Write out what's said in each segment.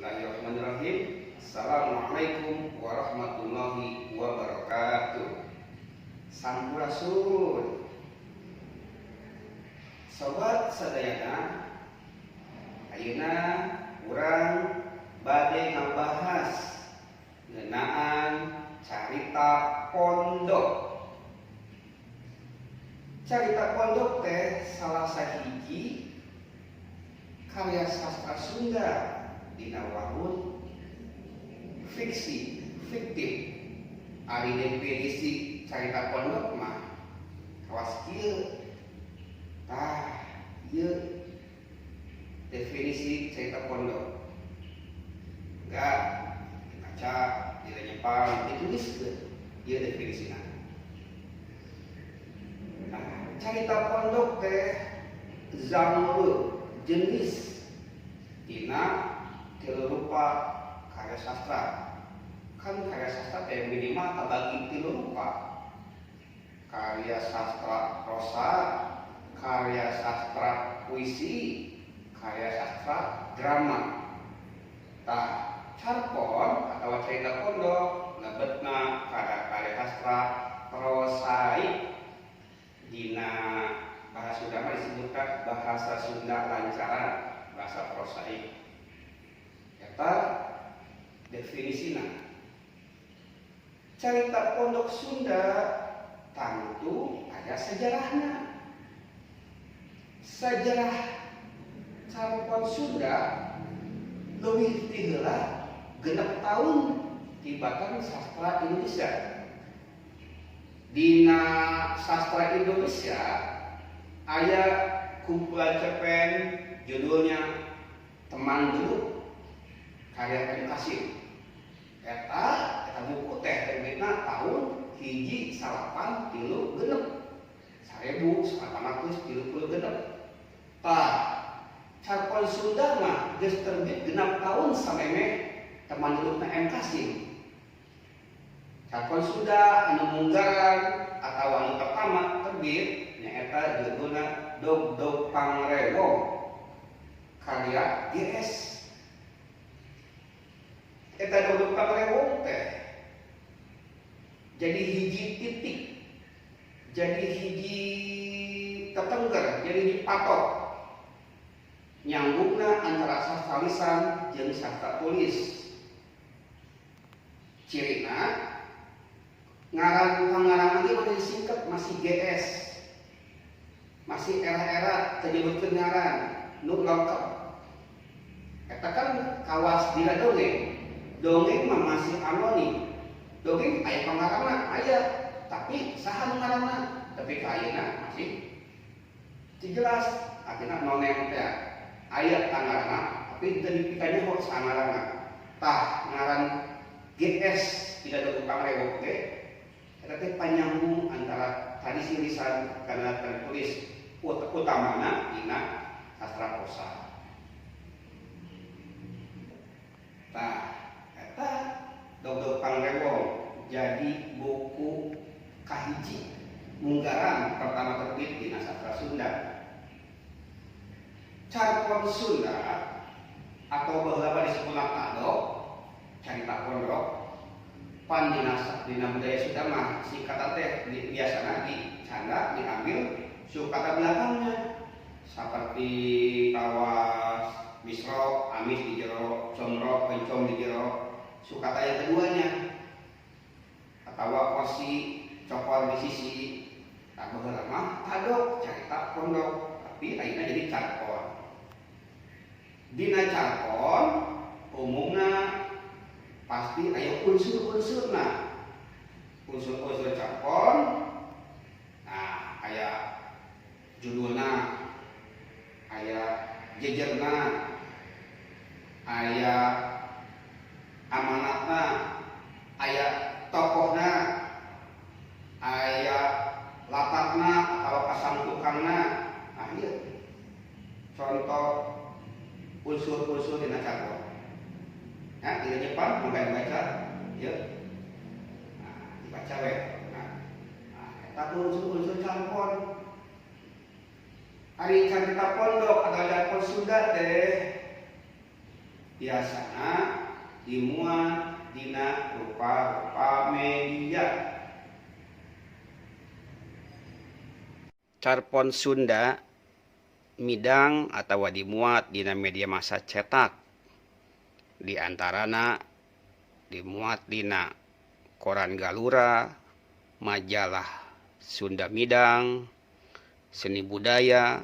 Bismillahirrahmanirrahim. Assalamualaikum warahmatullahi wabarakatuh. Sampurasun. Sobat sadayana, ayeuna urang bade ngabahas ngeunaan carita pondok. Carita pondok teh salah sahiji karya sastra Sunda dina wangun fiksi, fiktif. Ari definisi carita pondok mah kawas kieu. Tah, ieu definisi carita pondok. Enggak dibaca, dilenyepang, dituliskeun. Ieu definisina. Nah, carita pondok teh genre jenis dina tilu rupa karya sastra. Kan karya sastra teh minimal kabagi tilu rupa. Karya sastra prosa, karya sastra puisi, karya sastra drama. Tah, carpon atau carita pondok lebetna karya sastra prosaik dina bahasa Sunda mah disebutkan bahasa Sunda lancaran, bahasa prosaik. Eta definisina. Carita pondok Sunda tentu ada sejarahnya. Sejarah carpon Sunda leuwih ti heula 6 tahun tibatan sastra Indonesia. Dina sastra Indonesia aya kumpulan cerpen judulnya Teman Dulu karya M. Kasim. Eta buku teh terbitna tahun 1936. Tah, carpon Sunda mah geus terbit 6 tahun sameme Teman Dulu M. Kasim. Carpon Sunda anu munggaran atau anu pertama terbit nyaeta judulna Dog Pangrewong karya GS. Eta Dog Pangrewong teh jadi hiji titik, jadi hiji tetengger, jadi hiji patok nyambungna antara sastra lisan jeung sastra tulis. Cirina ngaran masih singkat, masih GS, masih era-era terjebutkeun ngaran nu lengkap. Eta kan kawas dina dongeng mah masih anonim. Dongeng aya pangarangna aya, tapi saha nu ngaranna? Tapi ka ayeuna masih jelas akhirna nonem teh aya pangarangna, tapi teu dipikanya kok sangaranna. Tah ngaran GS tidak ada Pangrewong teh eta teh panyambung antara tradisi lisan kana tulis utamana dina sastra prosa. Tah, eta Dog Pangrewong jadi buku kahiji munggaran pertama terbit dina sastra Sunda. Carpon Sunda atau baheula disebutna tadok, carita pondok. Pan dina budaya Sunda mah singkatan teh biasana dicanda diambil sukata belakangnya seperti kawas misro, amis di jero, comro, pencom di jero, sukata yang keduanya atau porsi cokor di sisi. Tak baheula mah tadok carita pondok, tapi ayeuna jadi carpon. Dina carpon umumna pasti aya unsur-unsurna. Unsur-unsur carpon, nah aya judulna, aya jejerna, aya amanatna, aya tokohna, aya latarna atau kasamtukangna. Nah ieu contoh unsur-unsur dina carpon. Nah, di Jepang mungkin baca, ya, dibaca we. Nah, unsur-unsur carpon. Ari carita pondok atau carpon Sunda teh biasana dimuat dina rupa-rupa media. Carpon Sunda midang atau dimuat dina media massa cetak, di antarana dimuat dina koran Galura, majalah Sunda Midang, Seni Budaya,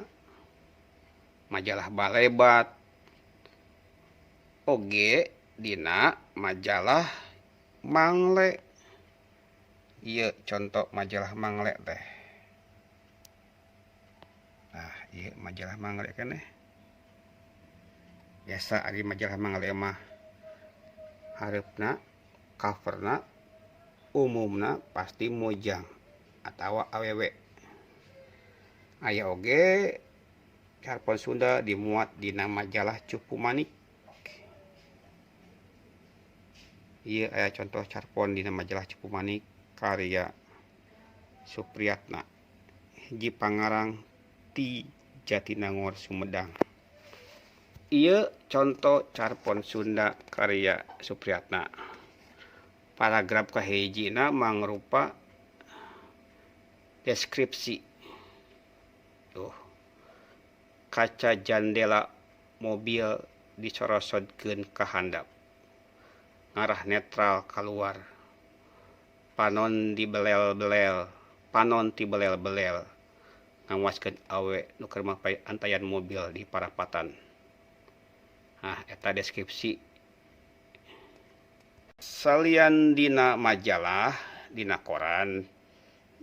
majalah Balebat, oge dina majalah Mangle. Ieu contoh majalah Mangle teh. Nah, ieu majalah Mangle keneh. Biasa ari majalah Mangle mah hareupna, coverna, umumna pasti mojang atau awewe. Aya oge Carpon Sunda dimuat dina majalah Cupu Manik. Ieu aya contoh carpon dina majalah Cupu Manik karya Supriyatna, hiji pangarang ti Jatinangor Sumedang. Ieu contoh carpon Sunda karya Supriyatna. Paragraf kahijina mangrupa deskripsi. Tuh. Kaca jendela mobil dicorosodkeun ka handap. Ngarah netral keluar. Panon tibelel-belel. Ngawaskeun awe nu keur mapay antayan mobil di parapatan. Nah, eta deskripsi. Salian dina majalah, dina koran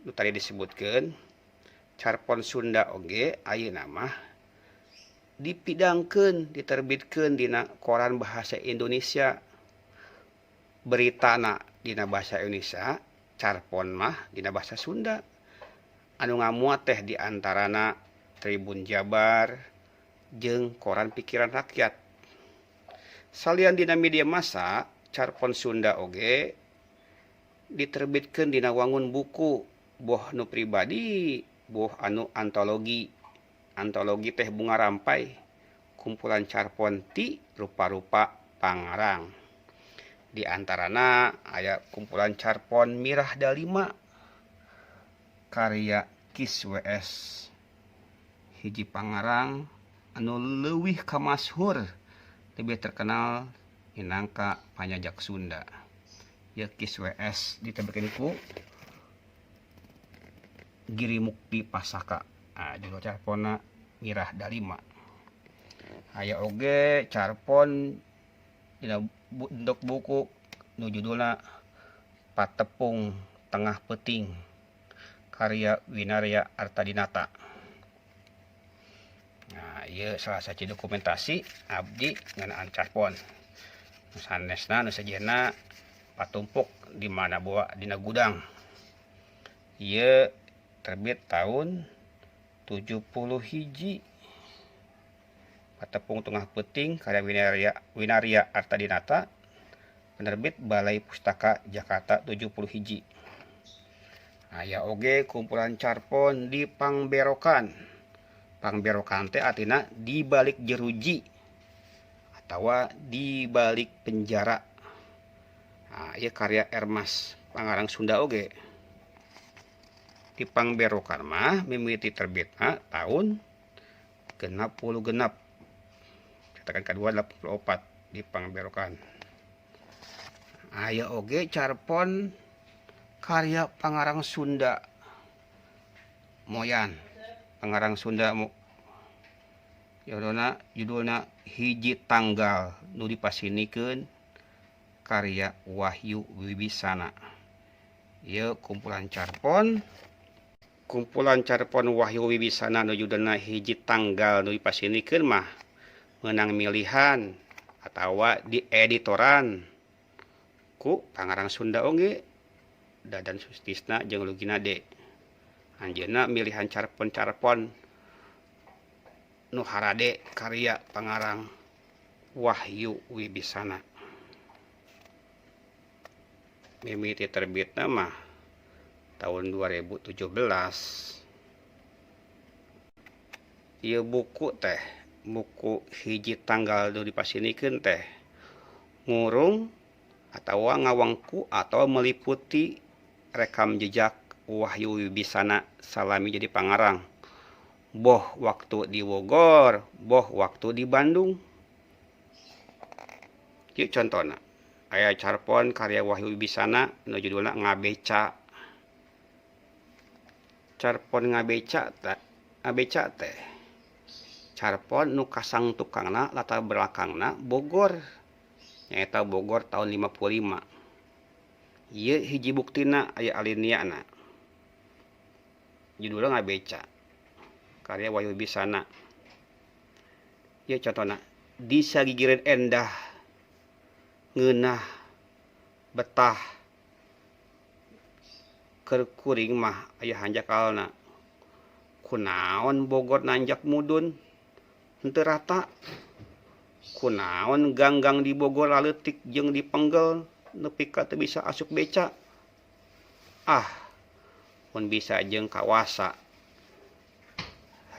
nu tadi disebutkeun, Carpon Sunda oge ayeuna mah dipidangkeun, diterbitkeun dina koran bahasa Indonesia. Beritana dina bahasa Indonesia, carpon mah dina bahasa Sunda. Anu ngamuat teh diantarana Tribun Jabar jeung koran Pikiran Rakyat. Salian dina media massa, carpon Sunda oge diterbitkeun dina wangun buku, boh nu pribadi, boh anu antologi. Antologi teh bunga rampai, kumpulan carpon ti rupa-rupa pangarang. Di antarana aya kumpulan carpon Mirah Dalima karya Kis WS, hiji pangarang anu leuwih kamasyhur, lebih terkenal minangka panyajak Sunda. Ya Kis WS diterbitkeun ku Giri Mukti Pasaka. Judul carponna Mirah Dalima. Aya oge carpon dina bentuk buku nu judulna Patepung Tengah Peuting karya Winarya Artadinata. Nah, ieu salah satu dokumentasi abdi ngeunaan carpon. Nu sanesna nu sejenna patumpuk di mana bawa dina gudang. Ieu terbit tahun 71. Patepung Tengah Peuting karya Winarya Artadinata, penerbit Balai Pustaka Jakarta 71. Aya oge kumpulan carpon di Pangberokan. Pangberokan teh artina di balik jeruji atawa di balik penjara. Nah, ieu karya Ermas, pangarang Sunda oge. Di Pangberokan mah mimiti terbitna tahun 60 cetakan kedua 84 di Pangberokan. Aya oge carpon karya pangarang Sunda Moyan, pangarang Sunda judulna hiji tanggal nu dipasinikeun karya Wahyu Wibisana. Ieu kumpulan carpon Wahyu Wibisana nu judulna hiji tanggal nu dipasinikeun mah menang milihan atawa di editoran ku pangarang Sunda oge Dadan Sustisna jeung Lugina D. Anjeunna milihan carpon-carpon nu harade karya pangarang Wahyu Wibisana. Mimiti terbitna mah tahun 2017. Ieu buku hiji tanggal nu dipasinikeun teh ngurung atau ngawangku atau meliputi rekam jejak Wahyu Wibisana salami jadi pangarang. Boh waktu di Bogor, boh waktu di Bandung. Yuk contohnya, aya carpon karya Wahyu Wibisana nu judulna Ngabeca. Carpon ngabeca teh carpon nu kasang tukangna latar belakangna Bogor, nyaeta Bogor tahun 55. Ieu hiji buktina aya aliniana. Judulna Ngabeca karya Wahyu Wibisana. Ieu contohna, di sagigireun endah ngeunah betah keur kuring mah aya hanjakalna. Kunaon Bogor nanjak mudun henteu rata? Kunaon ganggang di Bogor laleutik jeung dipenggel nepi ka teu bisa asup beca? Ah, mun bisa jeung kawasa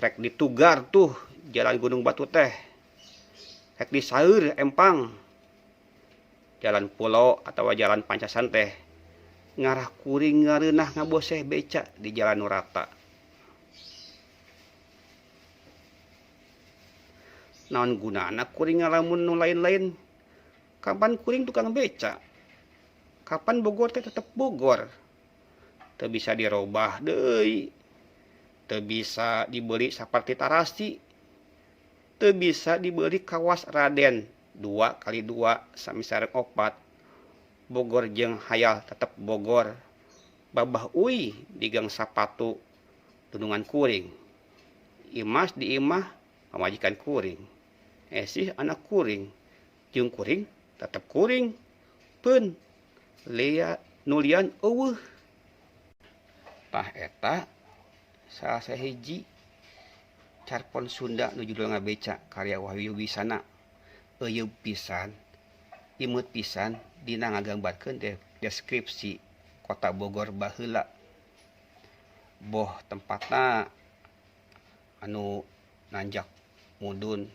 rek ditugar tuh jalan Gunung Batu teh, rek disaeur empang jalan Pulau atau jalan Pancasan teh ngarah kuring ngareunah ngaboseh beca di jalan nu rata. Naon gunana kuring ngalamun nu lain-lain? Kapan kuring tukang beca? Kapan Bogor teh tetep Bogor? Teu bisa dirobah deui. Teu bisa dibeli saperti Tarasi. Teu bisa dibeli kawas Raden 2x2 sami sareng 4. Bogor jeung hayal tetep Bogor. Babah uy di Gang Sapatu tunungan kuring. Imas di imah pamajikan kuring. Esih anak kuring. Jeung kuring tetep kuring. Pun Lea nulian eueuh. Tah eta salah sahiji carpon Sunda nu judulna Ngabeca karya Wahyu Wibisana. Eueuh pisan, imut pisan dina ngagangbarkeun deskripsi kota Bogor baheula. Boh tempatna anu nanjak mudun,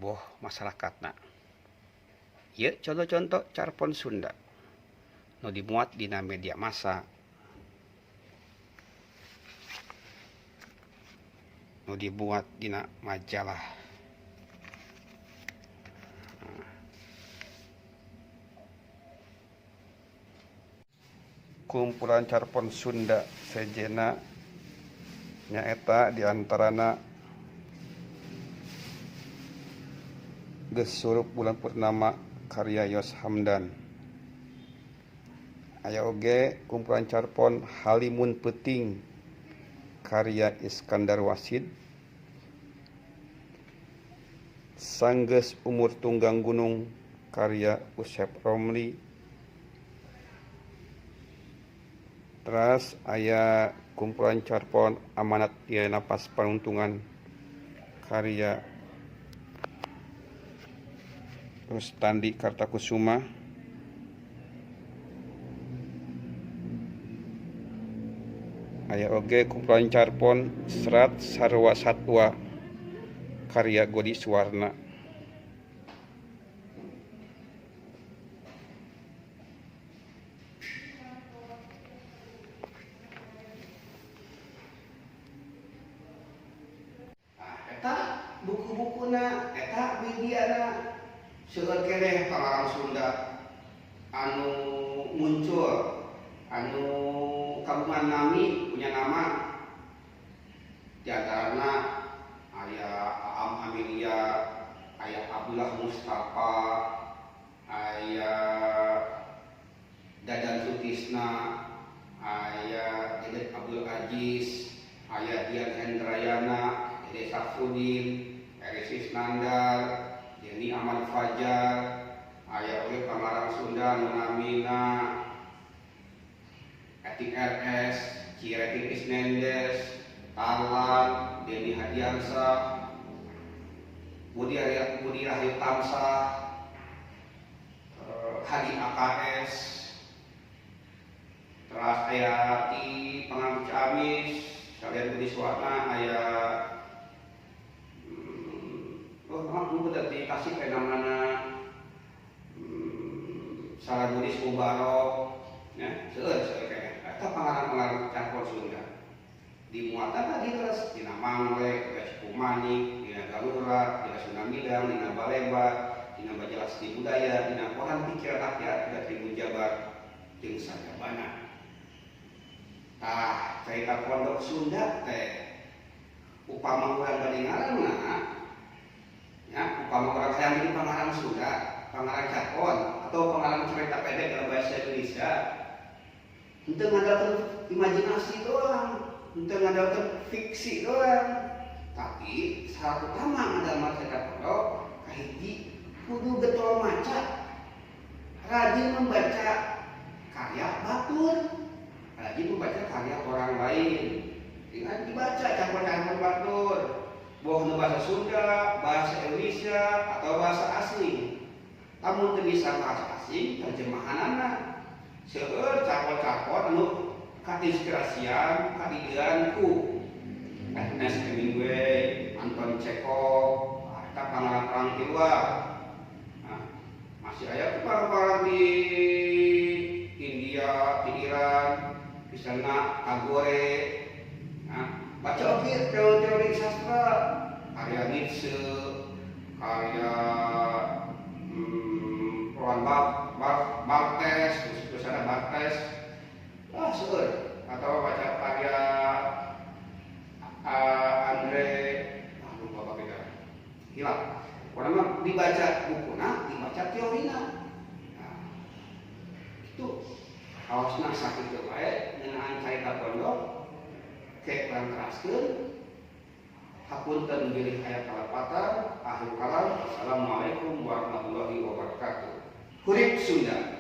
boh masyarakatna. Ieu contoh-contoh carpon Sunda nu dimuat dina media massa, nu dibuat dina majalah. Kumpulan carpon Sunda sejena nyaeta diantarana Geus Surup Bulan Purnama karya Yos Hamdan. Aya oge kumpulan carpon Halimun Peuting karya Iskandar Wasid. Sanggeus Umur Tunggang Gunung karya Usep Romli. Terus aya kumpulan carpon Amanat Dia Napas Panuntungan karya Rustandi Kartakusuma. Aya oge kumpulan carpon Serat Sarwa Satwa karya Godi Suwarna. Eta buku-bukuna, eta mediana seueur keneh pangarang Sunda anu muncul, anu kagungan nami punya nama. Di antarana aya Aam Amelia, aya Abdullah Mustafa, aya Dadan Sutisna, aya Dedet Abdul Aziz, aya Dian Hendrayana, Dede Safudin, Erisis Nandar, Yeni Ahmad Fajar, aya oge pangarang Sunda nu namina Etik RS, Ciretin Isnendes, Talan, Deni Hadiansah, Budi Rahyu Tamsah, Hadi AKS, terus aya di Pengambil Ciamis, kalian Budi Suwarna, aya nu tadi kasih ke namana Saragudis Ubarok ya seueur kayaknya eta pangaran-pangaran campur Sunda di muatan tadi terus dina Mangle, dina Cikumani, dina Galura, dina Sunda Midang, dina Balemba, dina Bajalasti Budaya, dina Koran Pikiran Rakyat, dina Tribun Jabar jeung sajabana. Tah cerita pondok Sunda teh upama urang bade ngaranna ya upama urang hayang jadi pangaran Sunda, pangaran Cakon atau pangaran cerita pendek dalam bahasa Indonesia henteu ngandalkeun imajinasi doang, henteu ngandalkeun fiksi doang, tapi syarat utama dalam cerita pondok kahiji kudu getol maca, rajin membaca karya batur, rajin membaca karya orang lain. Ingat dibaca campur-campur batur, boh bahasa Sunda, bahasa Indonesia atau bahasa asing. Kamu teu bisa bahasa asing, terjemahanana seueur campur-campur anu kainspirasian, kaidean ku Ernest Hemingway, Anton Chekhov, eta pangarang-pangarang di luar. Nah, masih aya pangarang di India, di Iran, misalnya Tagore. Nah, baca oke teori-teori sastra, karya Nietzsche, karya Roland Barthes, terus ada Barthes, seueur. Atau baca karya Andre, lupa bagaimana, hilang. Orang dibaca bukuna, dibaca teorina. Nah, itu kaosna sakitu bae ngeunaan carita pondok. Kayak kurang teraskeun hapunten bilih aya kalepatan akhir kalam. Assalamualaikum warahmatullahi wabarakatuh. Hurip Sunda.